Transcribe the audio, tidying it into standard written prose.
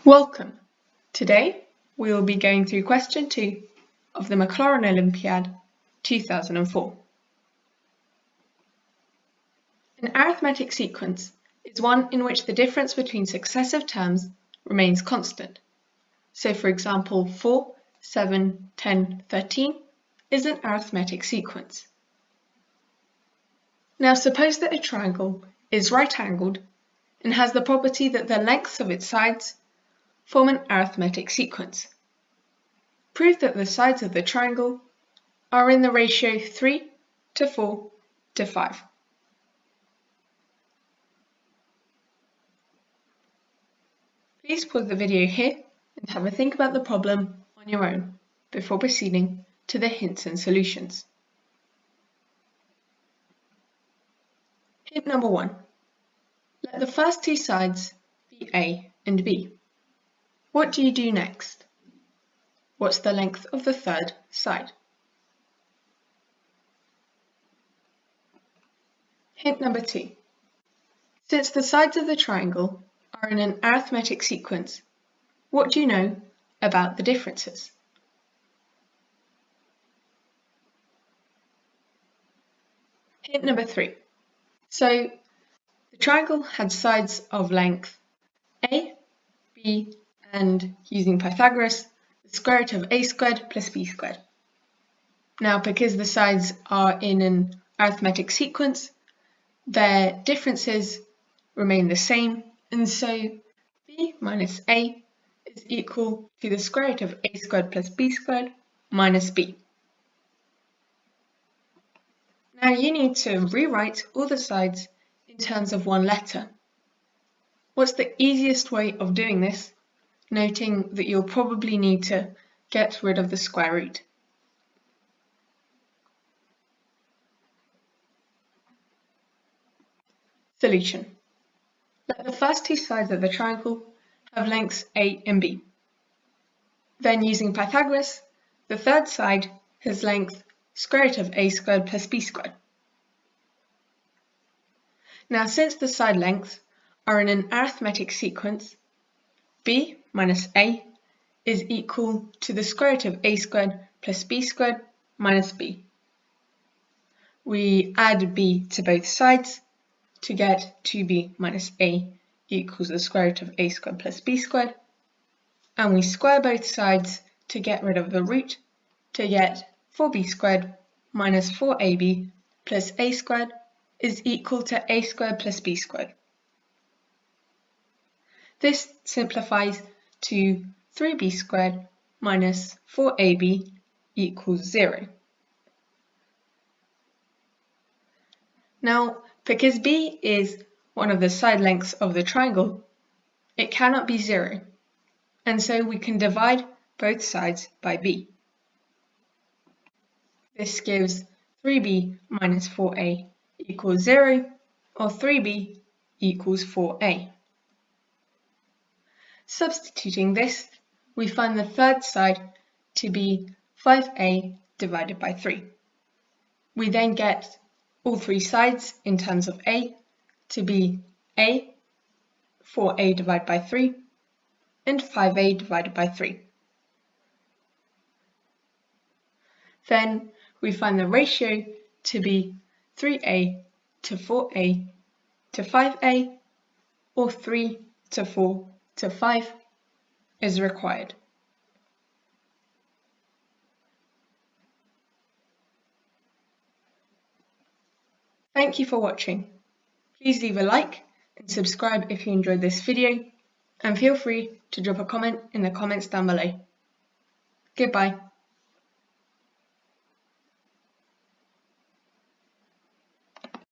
Welcome! Today we will be going through question 2 of the Maclaurin Olympiad 2004. An arithmetic sequence is one in which the difference between successive terms remains constant. So for example 4, 7, 10, 13 is an arithmetic sequence. Now suppose that a triangle is right-angled and has the property that the lengths of its sides form an arithmetic sequence. Prove that the sides of the triangle are in the ratio 3 to 4 to 5. Please pause the video here and have a think about the problem on your own before proceeding to the hints and solutions. Hint number 1. Let the first two sides be A and B. What do you do next? What's the length of the third side? Hint number 2. Since the sides of the triangle are in an arithmetic sequence, what do you know about the differences? Hint number 3. So, the triangle had sides of length A, B, and using Pythagoras, the square root of a squared plus b squared. Now, because the sides are in an arithmetic sequence, their differences remain the same, and so b minus a is equal to the square root of a squared plus b squared minus b. Now you need to rewrite all the sides in terms of one letter. What's the easiest way of doing this? Noting that you'll probably need to get rid of the square root. Solution. Let the first two sides of the triangle have lengths A and B. Then using Pythagoras, the third side has length square root of a squared plus b squared. Now since the side lengths are in an arithmetic sequence, b minus a is equal to the square root of a squared plus b squared minus b. We add b to both sides to get 2b minus a equals the square root of a squared plus b squared, and we square both sides to get rid of the root to get 4b squared minus 4ab plus a squared is equal to a squared plus b squared. This simplifies to 3b squared minus 4ab equals 0. Now, because b is one of the side lengths of the triangle, it cannot be 0, and so we can divide both sides by b. This gives 3b minus 4a equals 0, or 3b equals 4a. Substituting this, we find the third side to be 5a divided by 3. We then get all three sides in terms of a to be a, 4a divided by 3, and 5a divided by 3. Then we find the ratio to be 3a to 4a to 5a, or 3 to 4 to 5 is required. Thank you for watching. Please leave a like and subscribe if you enjoyed this video, and feel free to drop a comment in the comments down below. Goodbye.